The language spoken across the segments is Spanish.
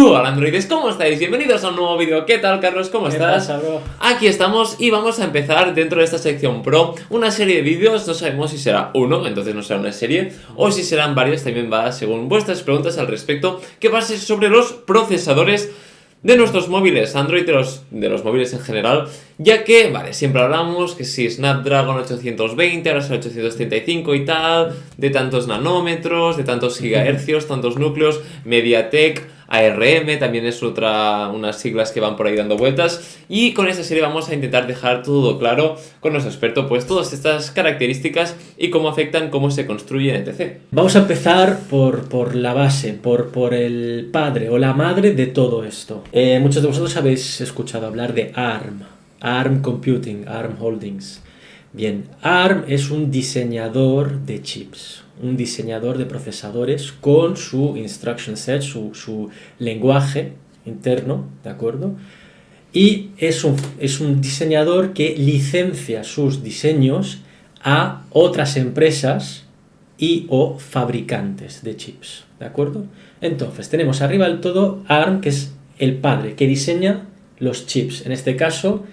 Hola androides, ¿cómo estáis? Bienvenidos a un nuevo vídeo. ¿Qué tal, Carlos? ¿Cómo estás? Pasa, bro? Aquí estamos y vamos a empezar dentro de esta sección Pro una serie de vídeos. No sabemos si será uno, entonces no será una serie, o si serán varios, también va según vuestras preguntas al respecto, que va a ser sobre los procesadores de nuestros móviles, Android, de los móviles en general, ya que, vale, siempre hablamos que si Snapdragon 820, ahora es el 835 y tal, de tantos nanómetros, de tantos gigahercios, tantos núcleos, MediaTek, ARM, también es unas siglas que van por ahí dando vueltas, y con esta serie vamos a intentar dejar todo claro con nuestro experto, pues todas estas características y cómo afectan, cómo se construyen, etc. Vamos a empezar por la base, por el padre o la madre de todo esto. Muchos de vosotros habéis escuchado hablar de ARM Computing, ARM Holdings. Bien, ARM es un diseñador de chips, un diseñador de procesadores con su instruction set, su lenguaje interno, ¿de acuerdo? Y es un diseñador que licencia sus diseños a otras empresas y o fabricantes de chips, ¿de acuerdo? Entonces, tenemos arriba del todo ARM, que es el padre, que diseña los chips. En este caso,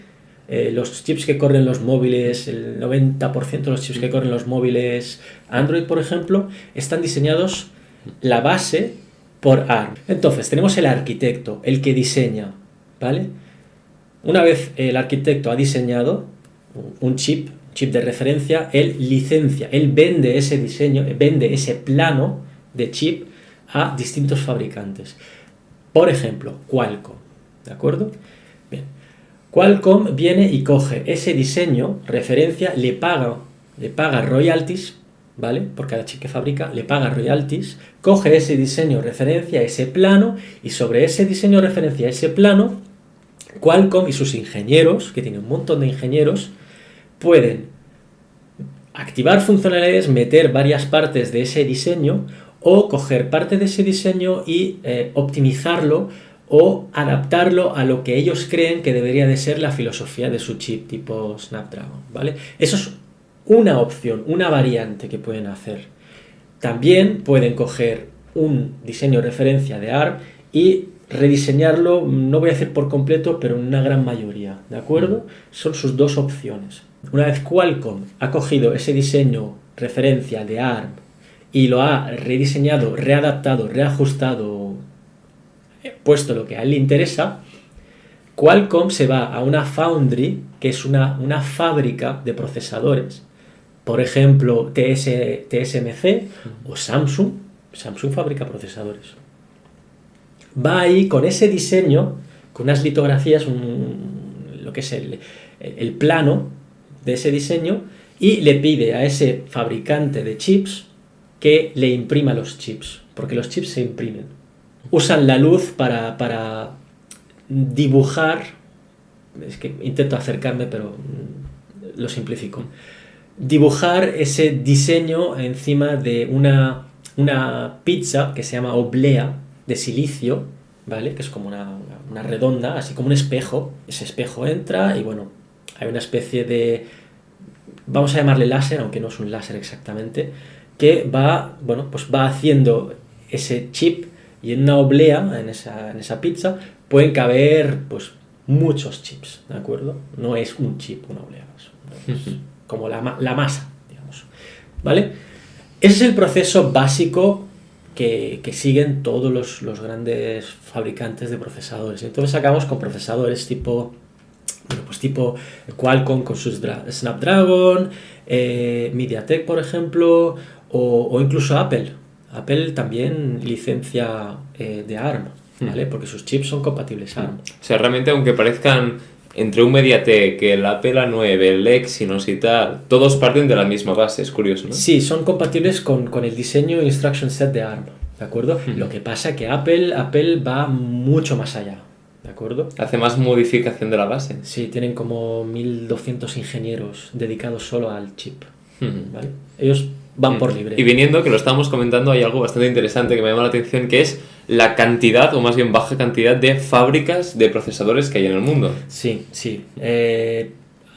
los chips que corren los móviles, el 90% de los chips que corren los móviles Android, por ejemplo, están diseñados la base por ARM. Entonces, tenemos el arquitecto, el que diseña, ¿vale? Una vez el arquitecto ha diseñado un chip de referencia, él licencia, él vende ese diseño, vende ese plano de chip a distintos fabricantes. Por ejemplo, Qualcomm, ¿de acuerdo? Bien. Qualcomm viene y coge ese diseño, referencia, le paga royalties, ¿vale? Por cada chip que fabrica, le paga royalties, coge ese diseño, referencia, ese plano, y sobre ese diseño, referencia, ese plano, Qualcomm y sus ingenieros, que tiene un montón de ingenieros, pueden activar funcionalidades, meter varias partes de ese diseño o coger parte de ese diseño y optimizarlo o adaptarlo a lo que ellos creen que debería de ser la filosofía de su chip tipo Snapdragon, ¿vale? Eso es una opción, una variante que pueden hacer. También pueden coger un diseño de referencia de ARM y rediseñarlo, no voy a decir por completo, pero en una gran mayoría, ¿de acuerdo? Son sus dos opciones. Una vez Qualcomm ha cogido ese diseño referencia de ARM y lo ha rediseñado, readaptado, reajustado, puesto lo que a él le interesa, Qualcomm se va a una foundry, que es una fábrica de procesadores, por ejemplo TSMC o Samsung. Samsung fabrica procesadores. Va ahí con ese diseño, con unas litografías, lo que es el plano de ese diseño, y le pide a ese fabricante de chips que le imprima los chips, porque los chips se imprimen. Usan la luz para dibujar, es que intento acercarme pero lo simplifico, dibujar ese diseño encima de una pizza que se llama oblea de silicio, ¿vale? Que es como una redonda, así como un espejo. Ese espejo entra y bueno, hay una especie de, vamos a llamarle láser, aunque no es un láser exactamente, que va haciendo ese chip, y en una oblea, en esa pizza, pueden caber pues muchos chips, ¿de acuerdo? No es un chip, una oblea, es como la masa, digamos, ¿vale? Ese es el proceso básico que siguen todos los grandes fabricantes de procesadores. Entonces acabamos con procesadores tipo Qualcomm con sus Snapdragon, MediaTek, por ejemplo, o incluso Apple. Apple también licencia de ARM, ¿vale? Porque sus chips son compatibles a ARM. O sea, realmente aunque parezcan entre un MediaTek, el Apple A9, el Exynos y tal, todos parten de la misma base, es curioso, ¿no? Sí, son compatibles con el diseño instruction set de ARM, ¿de acuerdo? Lo que pasa es que Apple va mucho más allá, ¿de acuerdo? Hace más modificación de la base. Sí, tienen como 1200 ingenieros dedicados solo al chip, ¿vale? Ellos van por libre. Y viniendo, que lo estábamos comentando, hay algo bastante interesante que me llama la atención, que es la cantidad, o más bien baja cantidad, de fábricas de procesadores que hay en el mundo. Sí.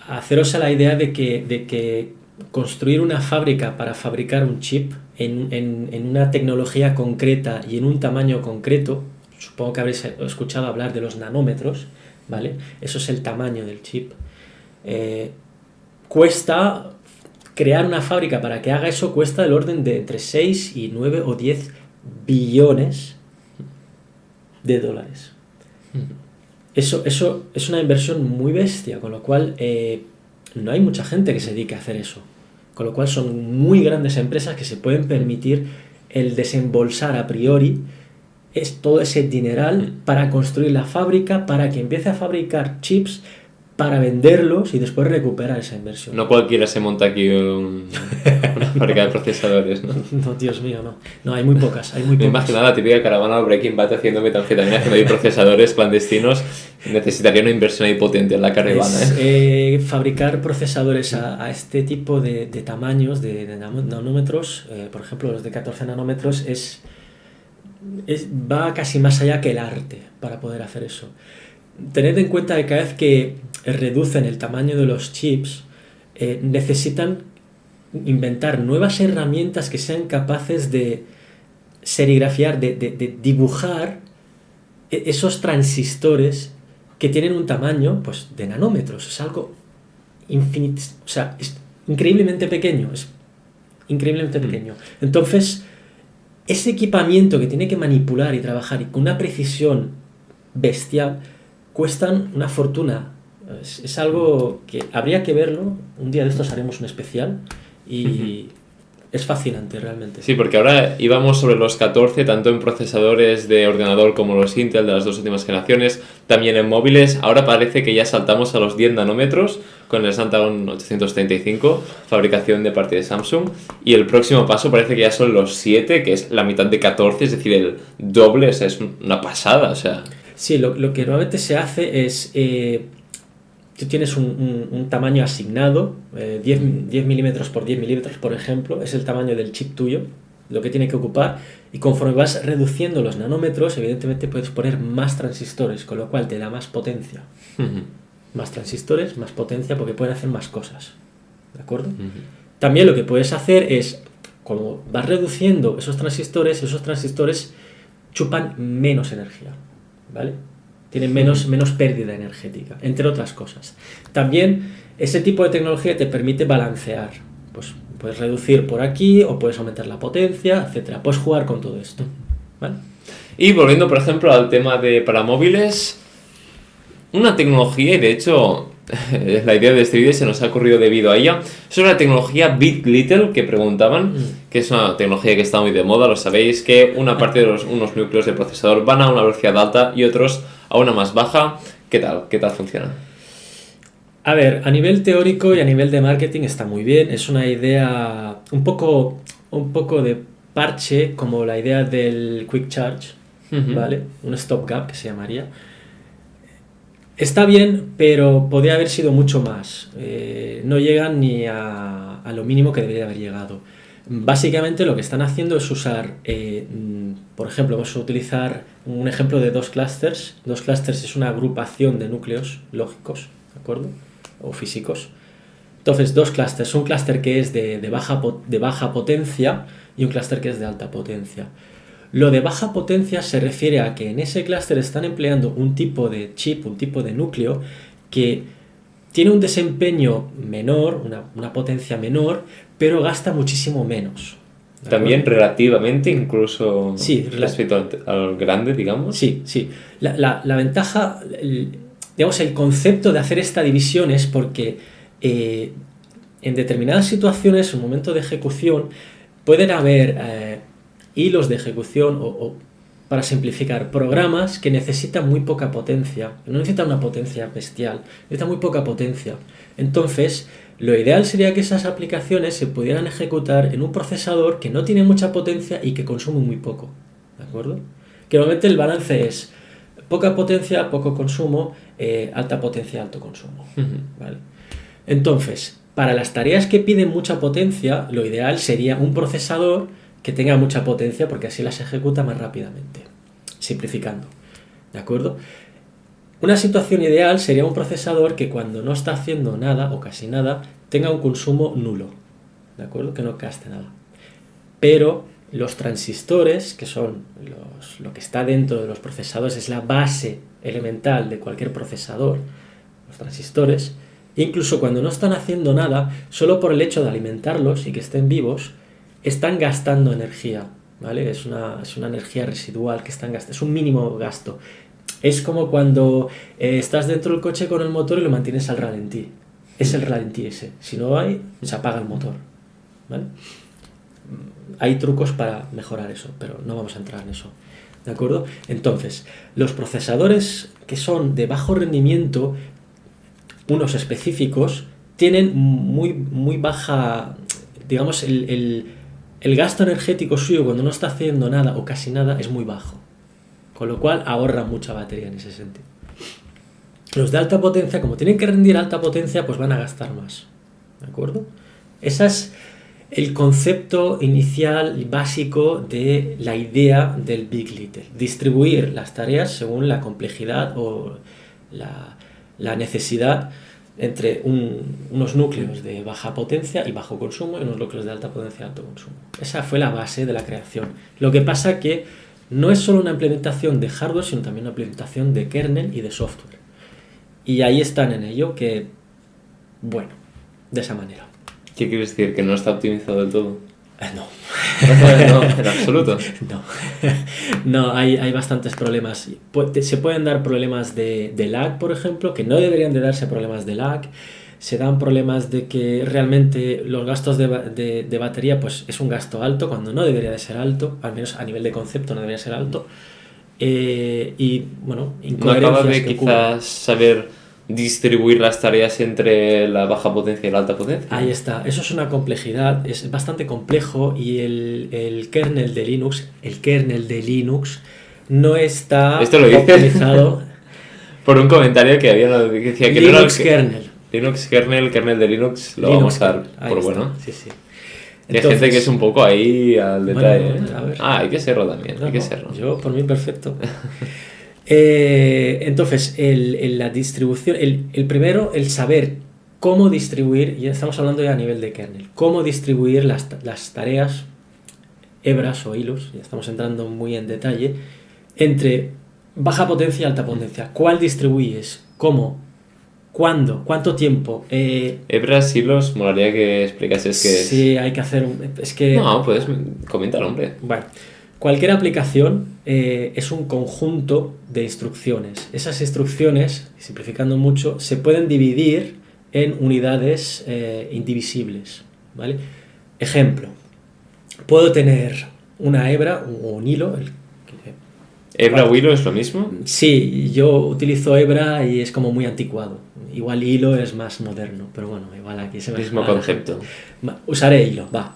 Haceros a la idea de que construir una fábrica para fabricar un chip en una tecnología concreta y en un tamaño concreto supongo que habréis escuchado hablar de los nanómetros, ¿vale? Eso es el tamaño del chip. Cuesta crear una fábrica para que haga eso, cuesta del orden de entre 6 y 9 o 10 billones de dólares. Eso es una inversión muy bestia, con lo cual no hay mucha gente que se dedique a hacer eso. Con lo cual son muy grandes empresas que se pueden permitir el desembolsar a priori todo ese dineral para construir la fábrica, para que empiece a fabricar chips, para venderlos y después recuperar esa inversión. No cualquiera se monta aquí una fábrica de procesadores, ¿no? No, Dios mío, no. No, hay muy pocas, hay muy Me pocas. imagino la típica caravana al Breaking Bad haciendo metanfetamina, haciendo ahí procesadores clandestinos. Necesitaría una inversión ahí potente en la caravana, Fabricar procesadores a este tipo de tamaños, de nanómetros, por ejemplo, los de 14 nanómetros, va casi más allá que el arte para poder hacer eso. Tened en cuenta que cada vez que reducen el tamaño de los chips, necesitan inventar nuevas herramientas que sean capaces de serigrafiar, de dibujar esos transistores que tienen un tamaño pues, de nanómetros. Es algo infinito, o sea, es increíblemente pequeño, Entonces, ese equipamiento que tiene que manipular y trabajar y con una precisión bestial, cuestan una fortuna. Es algo que habría que verlo. Un día de estos haremos un especial y es fascinante realmente. Sí, porque ahora íbamos sobre los 14, tanto en procesadores de ordenador como los Intel de las dos últimas generaciones, también en móviles. Ahora parece que ya saltamos a los 10 nanómetros con el Snapdragon 835, fabricación de parte de Samsung. Y el próximo paso parece que ya son los 7, que es la mitad de 14, es decir, el doble. O sea, es una pasada, o sea. Sí, lo que normalmente se hace es, tú tienes un tamaño asignado, 10 milímetros por 10 milímetros, por ejemplo, es el tamaño del chip tuyo, lo que tiene que ocupar, y conforme vas reduciendo los nanómetros, evidentemente puedes poner más transistores, con lo cual te da más potencia. Más transistores, más potencia, porque pueden hacer más cosas, ¿de acuerdo? También lo que puedes hacer es, como vas reduciendo esos transistores chupan menos energía, ¿vale? Tienen menos pérdida energética, entre otras cosas. También ese tipo de tecnología te permite balancear. Pues puedes reducir por aquí o puedes aumentar la potencia, etcétera. Puedes jugar con todo esto, ¿vale? Y volviendo, por ejemplo, al tema de para móviles, una tecnología, y de hecho la idea de este vídeo se nos ha ocurrido debido a ella, sobre la tecnología Big Little que preguntaban, que es una tecnología que está muy de moda, lo sabéis, que una parte de unos núcleos de procesador van a una velocidad alta y otros a una más baja. ¿Qué tal funciona? A ver, a nivel teórico y a nivel de marketing está muy bien, es una idea un poco de parche, como la idea del Quick Charge, ¿vale? Un stopgap que se llamaría. Está bien, pero podría haber sido mucho más. No llegan ni a lo mínimo que debería haber llegado. Básicamente lo que están haciendo es usar, por ejemplo, vamos a utilizar un ejemplo de dos clusters. Dos clusters es una agrupación de núcleos lógicos, ¿de acuerdo? O físicos. Entonces, dos clusters. Un cluster que es de baja potencia y un cluster que es de alta potencia. Lo de baja potencia se refiere a que en ese clúster están empleando un tipo de chip, un tipo de núcleo que tiene un desempeño menor, una potencia menor, pero gasta muchísimo menos. También relativamente, incluso sí, respecto al grande, digamos. Sí. La ventaja, digamos, el concepto de hacer esta división es porque en determinadas situaciones, en un momento de ejecución, pueden haber hilos de ejecución o, para simplificar, programas que necesitan muy poca potencia, no necesitan una potencia bestial, necesitan muy poca potencia. Entonces, lo ideal sería que esas aplicaciones se pudieran ejecutar en un procesador que no tiene mucha potencia y que consume muy poco, ¿de acuerdo? Que normalmente el balance es poca potencia, poco consumo, alta potencia, alto consumo, ¿vale? Entonces, para las tareas que piden mucha potencia, lo ideal sería un procesador que tenga mucha potencia porque así las ejecuta más rápidamente, simplificando, ¿de acuerdo? Una situación ideal sería un procesador que cuando no está haciendo nada o casi nada tenga un consumo nulo, ¿de acuerdo? Que no gaste nada. Pero Los transistores, que son lo que está dentro de los procesadores, es la base elemental de cualquier procesador, los transistores, incluso cuando no están haciendo nada, solo por el hecho de alimentarlos y que estén vivos, están gastando energía, ¿vale? Es una energía residual que están gastando, es un mínimo gasto. Es como cuando estás dentro del coche con el motor y lo mantienes al ralentí. Es el ralentí ese. Si no hay, se apaga el motor, ¿vale? Hay trucos para mejorar eso, pero no vamos a entrar en eso, ¿de acuerdo? Entonces, los procesadores que son de bajo rendimiento, unos específicos, tienen muy baja, digamos, el gasto energético suyo cuando no está haciendo nada o casi nada es muy bajo, con lo cual ahorra mucha batería en ese sentido. Los de alta potencia, como tienen que rendir alta potencia, pues van a gastar más, ¿de acuerdo? Esa es el concepto inicial y básico de la idea del Big Little. Distribuir las tareas según la complejidad o la necesidad entre unos núcleos de baja potencia y bajo consumo y unos núcleos de alta potencia y alto consumo. Esa fue la base de la creación. Lo que pasa que no es solo una implementación de hardware, sino también una implementación de kernel y de software. Y ahí están en ello que, bueno, de esa manera. ¿Qué quieres decir? ¿Que no está optimizado del todo? No. No, en absoluto. No, hay bastantes problemas. Se pueden dar problemas de lag, por ejemplo, que no deberían de darse problemas de lag. Se dan problemas de que realmente los gastos de batería pues es un gasto alto cuando no debería de ser alto, al menos a nivel de concepto no debería ser alto. Y bueno, incoherencias. ¿No acaba de quizás saber distribuir las tareas entre la baja potencia y la alta potencia? Ahí está, eso es una complejidad, es bastante complejo y el kernel de Linux no está ¿Esto lo dices? optimizado. Por un comentario que había que decía que Linux no era kernel. Linux kernel de Linux lo Linux vamos a dar kernel, por ahí bueno. está, sí. Y hay gente que es un poco ahí al detalle. Bueno, a ver. Hay que serlo también, No, hay que serlo. yo, por mí, perfecto. Entonces, la distribución, el primero, el saber cómo distribuir, ya estamos hablando ya a nivel de kernel, cómo distribuir las tareas, hebras o hilos, ya estamos entrando muy en detalle, entre baja potencia y alta potencia. ¿Cuál distribuyes? ¿Cómo? ¿Cuándo? ¿Cuánto tiempo? Hebras, hilos, molaría que explicases qué es. Sí, hay que hacer es que... No, puedes comentar, hombre. Bueno, cualquier aplicación es un conjunto de instrucciones. Esas instrucciones, simplificando mucho, se pueden dividir en unidades indivisibles, ¿vale? Ejemplo, puedo tener una hebra o un hilo. ¿Hebra o hilo es lo mismo? Sí, yo utilizo hebra y es como muy anticuado. Igual hilo es más moderno, pero bueno, igual aquí se me... Mismo concepto. Usaré hilo, va.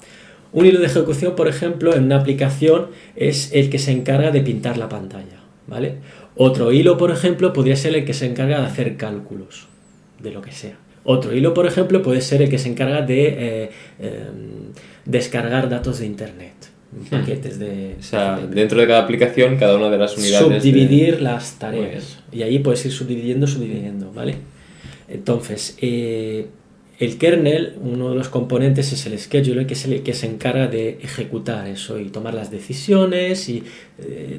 Un hilo de ejecución, por ejemplo, en una aplicación es el que se encarga de pintar la pantalla, ¿vale? Otro hilo, por ejemplo, podría ser el que se encarga de hacer cálculos, de lo que sea. Otro hilo, por ejemplo, puede ser el que se encarga de descargar datos de internet, paquetes de... O sea, dentro de cada aplicación, cada una de las unidades... Subdividir las tareas. Y ahí puedes ir subdividiendo, ¿vale? Entonces, el kernel, uno de los componentes es el scheduler, que es el que se encarga de ejecutar eso y tomar las decisiones y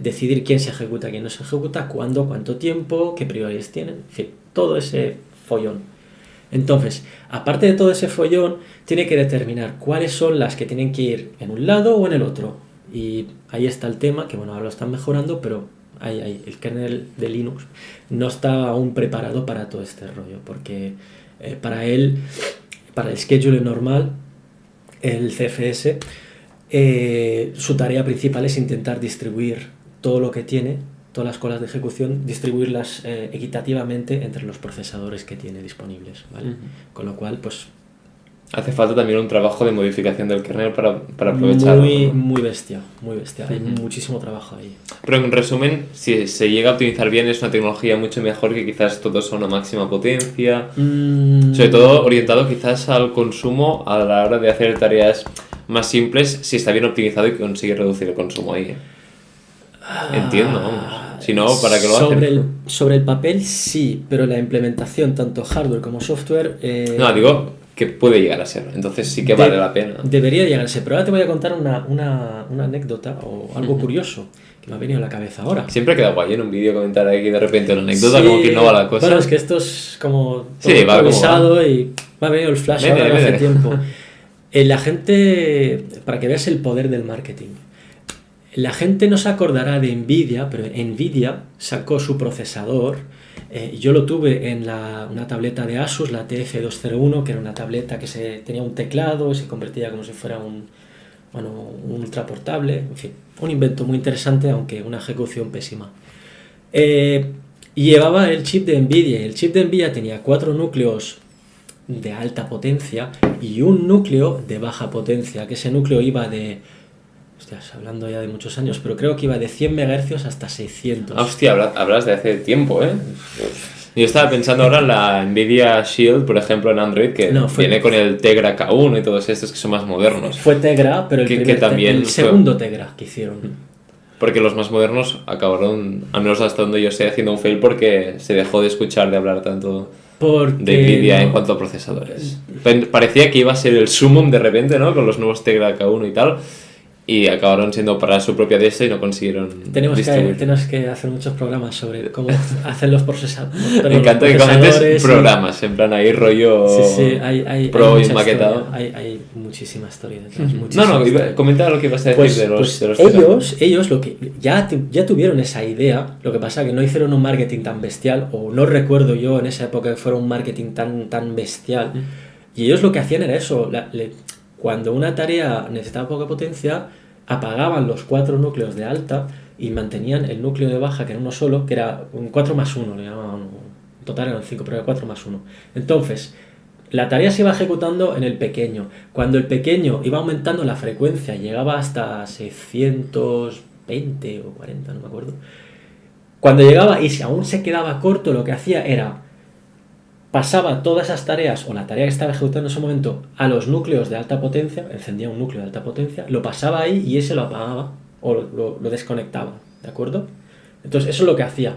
decidir quién se ejecuta, quién no se ejecuta, cuándo, cuánto tiempo, qué prioridades tienen, en fin, todo ese follón. Entonces, aparte de todo ese follón, tiene que determinar cuáles son las que tienen que ir en un lado o en el otro. Y ahí está el tema, que bueno, ahora lo están mejorando, pero el kernel de Linux no está aún preparado para todo este rollo, porque para el scheduler normal, el CFS, su tarea principal es intentar distribuir todo lo que tiene, todas las colas de ejecución, distribuirlas equitativamente entre los procesadores que tiene disponibles, ¿vale? Con lo cual, pues... Hace falta también un trabajo de modificación del kernel para aprovecharlo. Muy bestia. Hay muchísimo trabajo ahí. Pero en resumen, si se llega a optimizar bien, es una tecnología mucho mejor que quizás todos a una máxima potencia. Sobre todo orientado quizás al consumo a la hora de hacer tareas más simples, si está bien optimizado y consigue reducir el consumo ahí. Entiendo, vamos. Si no, ¿para qué lo hacen? Sobre el papel sí, pero la implementación, tanto hardware como software... No, digo, que puede llegar a ser. Entonces sí que vale la pena. Debería llegarse, pero ahora te voy a contar una anécdota o algo curioso que me ha venido a la cabeza ahora. Siempre queda guay en un vídeo comentar aquí de repente una anécdota, como que no va la cosa. Bueno, es que esto es como sí, va improvisado y me ha venido el flash ahora hace tiempo. La gente, para que veas el poder del marketing, la gente no se acordará de Nvidia, pero Nvidia sacó su procesador. Yo lo tuve en una tableta de Asus, la TF201, que era una tableta que tenía un teclado y se convertía como si fuera un ultraportable. En fin, un invento muy interesante, aunque una ejecución pésima. Y llevaba el chip de Nvidia. El chip de Nvidia tenía 4 núcleos de alta potencia y un núcleo de baja potencia, que ese núcleo iba de... Hostias, hablando ya de muchos años, pero creo que iba de 100 MHz hasta 600. Hostia, hablas de hace tiempo, ¿eh? Yo estaba pensando ahora en la Nvidia Shield, por ejemplo, en Android, que viene con el Tegra K1 y todos estos que son más modernos. Fue Tegra, pero el segundo Tegra que hicieron. Porque los más modernos acabaron, al menos hasta donde yo sé, haciendo un fail porque se dejó de escuchar de hablar tanto de Nvidia en cuanto a procesadores. Parecía que iba a ser el sumum de repente, ¿no? Con los nuevos Tegra K1 y tal. Y acabaron siendo para su propia DS y no consiguieron tenemos que hacer muchos programas sobre cómo hacen los procesadores. Me encanta que comentes programas, en plan ahí rollo hay pro y maquetado. Hay muchísima historia detrás. Comenta lo que vas a decir de los ellos lo que ya tuvieron esa idea, lo que pasa que no hicieron un marketing tan bestial, o no recuerdo yo en esa época que fuera un marketing tan bestial. Y ellos lo que hacían era eso, cuando una tarea necesitaba poca potencia, apagaban los 4 núcleos de alta y mantenían el núcleo de baja, que era uno solo, que era un 4+1, le llamaban. En total eran 5, pero era 4+1. Entonces, la tarea se iba ejecutando en el pequeño. Cuando el pequeño iba aumentando la frecuencia, llegaba hasta 620 o 40, no me acuerdo. Cuando llegaba y si aún se quedaba corto, lo que hacía era... pasaba todas esas tareas, o la tarea que estaba ejecutando en ese momento, a los núcleos de alta potencia, encendía un núcleo de alta potencia, lo pasaba ahí y ese lo apagaba o lo desconectaba, ¿de acuerdo? Entonces eso es lo que hacía.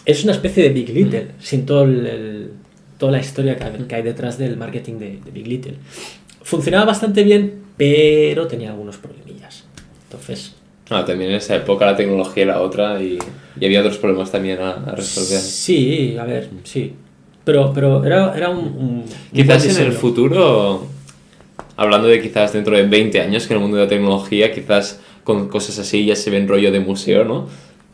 Es una especie de Big Little, sin toda la historia que hay detrás del marketing de Big Little. Funcionaba bastante bien, pero tenía algunos problemillas. Entonces... también en esa época la tecnología era otra y había otros problemas también a resolver. Sí, a ver, sí. Pero era un quizás en el futuro, hablando de quizás dentro de 20 años, que en el mundo de la tecnología, quizás con cosas así ya se ven rollo de museo, ¿no?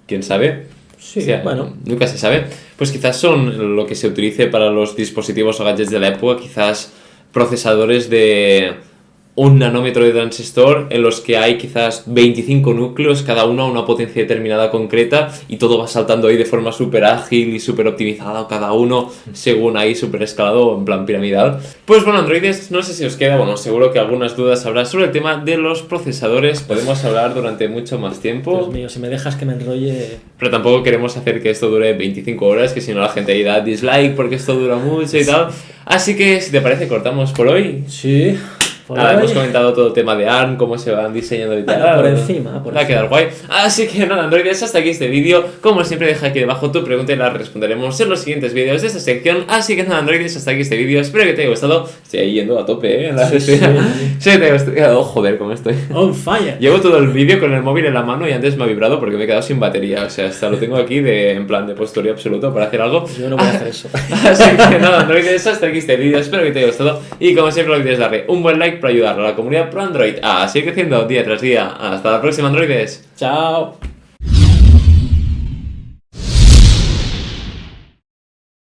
¿Quién sabe? Sí, bueno. Nunca se sabe. Pues quizás son lo que se utilice para los dispositivos o gadgets de la época, quizás procesadores de 1 nanómetro de transistor en los que hay quizás 25 núcleos, cada uno a una potencia determinada concreta y todo va saltando ahí de forma súper ágil y súper optimizada, cada uno según ahí súper escalado en plan piramidal. Pues bueno, androides, no sé si os queda, bueno, seguro que algunas dudas habrá sobre el tema de los procesadores, podemos hablar durante mucho más tiempo. Dios mío, si me dejas que me enrolle... Pero tampoco queremos hacer que esto dure 25 horas, que si no la gente ahí da dislike porque esto dura mucho y tal. Así que, si te parece, cortamos por hoy. Sí. Nada, hemos comentado todo el tema de ARM, cómo se van diseñando y tal. Por encima. Va a quedar guay. Así que nada, androides, hasta aquí este vídeo. Como siempre, deja aquí debajo tu pregunta y la responderemos en los siguientes vídeos de esta sección. Así que nada, androides, hasta aquí este vídeo. Espero que te haya gustado. Estoy ahí yendo a tope, en la sí, te haya gustado. Oh, joder, cómo estoy. On fire. Llevo todo el vídeo con el móvil en la mano y antes me ha vibrado porque me he quedado sin batería. O sea, hasta lo tengo aquí en plan de postureo absoluto para hacer algo. Yo no voy a hacer eso. Así que nada, androides, hasta aquí este vídeo. Espero que te haya gustado. Y como siempre, no olvides darle un buen like para ayudar a la comunidad pro Android a seguir creciendo día tras día. Hasta la próxima, androides. Chao.